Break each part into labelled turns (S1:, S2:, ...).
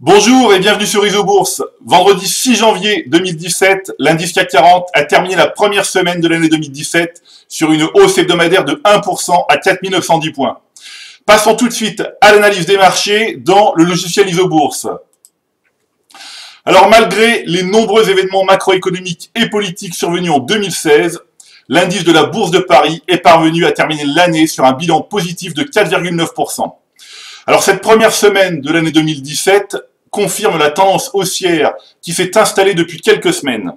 S1: Bonjour et bienvenue sur Isobourse. Vendredi 6 janvier 2017, l'indice CAC 40 a terminé la première semaine de l'année 2017 sur une hausse hebdomadaire de 1% à 4910 points. Passons tout de suite à l'analyse des marchés dans le logiciel Isobourse. Alors malgré les nombreux événements macroéconomiques et politiques survenus en 2016, l'indice de la Bourse de Paris est parvenu à terminer l'année sur un bilan positif de 4,9%. Alors cette première semaine de l'année 2017 confirme la tendance haussière qui s'est installée depuis quelques semaines.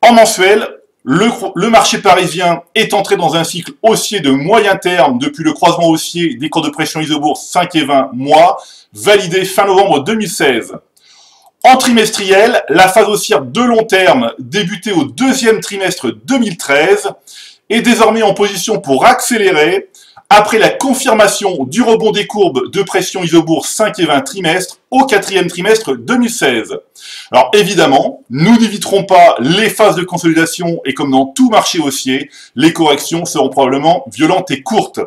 S1: En mensuel, le marché parisien est entré dans un cycle haussier de moyen terme depuis le croisement haussier des cours de pression Isobourse 5 et 20 mois, validé fin novembre 2016. En trimestriel, la phase haussière de long terme, débutée au deuxième trimestre 2013, est désormais en position pour accélérer après la confirmation du rebond des courbes de pression Isobourse 5 et 20 trimestres au quatrième trimestre 2016. Alors évidemment, nous n'éviterons pas les phases de consolidation et comme dans tout marché haussier, les corrections seront probablement violentes et courtes.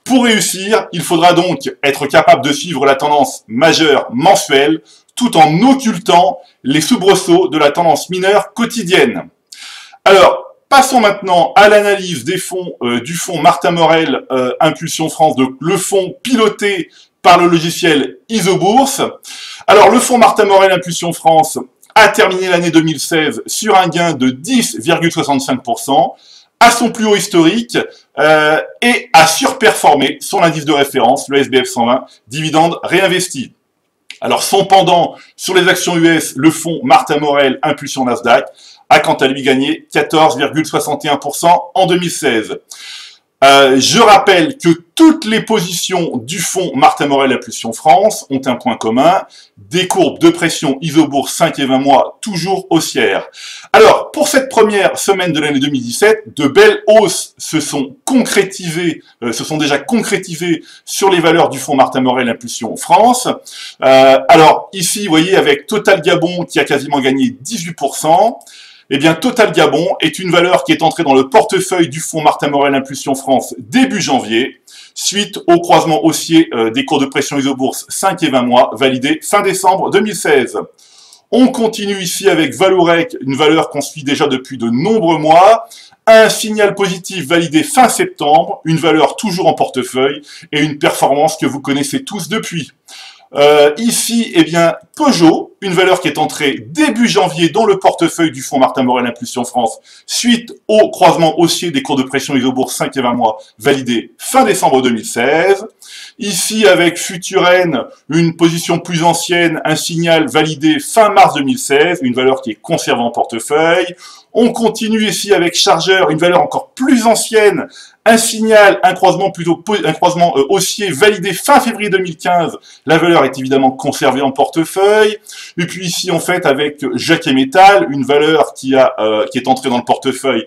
S1: Pour réussir, il faudra donc être capable de suivre la tendance majeure mensuelle tout en occultant les soubresauts de la tendance mineure quotidienne. Alors, passons maintenant à l'analyse des fonds du fonds Martin Morel Impulsion France, donc le fonds piloté par le logiciel Isobourse. Alors le fonds Martin Morel Impulsion France a terminé l'année 2016 sur un gain de 10,65% à son plus haut historique et a surperformé son indice de référence, le SBF 120, dividende réinvesti. Alors son pendant sur les actions US, le fonds Martin Morel Impulsion Nasdaq, a quant à lui gagné 14,61% en 2016. Je rappelle que toutes les positions du fonds Martin Morel Impulsion France ont un point commun, des courbes de pression Isobourse 5 et 20 mois toujours haussières. Alors, pour cette première semaine de l'année 2017, de belles hausses se sont déjà concrétisées sur les valeurs du fonds Martin Morel Impulsion France. Alors, ici, vous voyez, avec Total Gabon qui a quasiment gagné 18%, eh bien, Total Gabon est une valeur qui est entrée dans le portefeuille du fonds Martin Morel Impulsion France début janvier, suite au croisement haussier des cours de pression Isobourse 5 et 20 mois, validé fin décembre 2016. On continue ici avec Valorec, une valeur qu'on suit déjà depuis de nombreux mois, un signal positif validé fin septembre, une valeur toujours en portefeuille et une performance que vous connaissez tous depuis. Ici, eh bien, Peugeot, une valeur qui est entrée début janvier dans le portefeuille du fonds Martin Morel Impulsion France, suite au croisement haussier des cours de pression Isobourse 5 et 20 mois, validé fin décembre 2016. Ici, avec Futuren, une position plus ancienne, un signal validé fin mars 2016, une valeur qui est conservée en portefeuille. On continue ici avec Chargeur, une valeur encore plus ancienne, un signal, un croisement haussier validé fin février 2015. La valeur est évidemment conservée en portefeuille. Et puis ici, en fait, avec Jacquet Métal, une valeur qui est entrée dans le portefeuille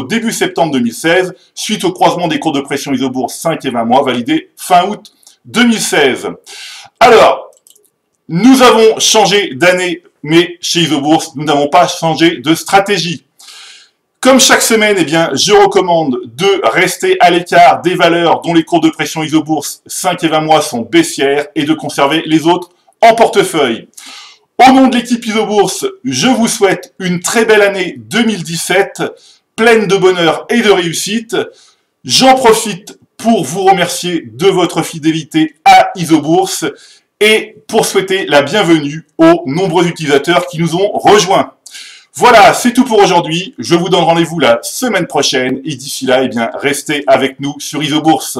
S1: début septembre 2016, suite au croisement des cours de pression Isobourse 5 et 20 mois, validé fin août 2016. Alors, nous avons changé d'année, mais chez Isobourse, nous n'avons pas changé de stratégie. Comme chaque semaine, eh bien, je recommande de rester à l'écart des valeurs dont les cours de pression Isobourse 5 et 20 mois sont baissières et de conserver les autres en portefeuille. Au nom de l'équipe Isobourse, je vous souhaite une très belle année 2017, pleine de bonheur et de réussite. J'en profite pour vous remercier de votre fidélité à Isobourse et pour souhaiter la bienvenue aux nombreux utilisateurs qui nous ont rejoints. Voilà, c'est tout pour aujourd'hui. Je vous donne rendez-vous la semaine prochaine et d'ici là, eh bien, restez avec nous sur Isobourse.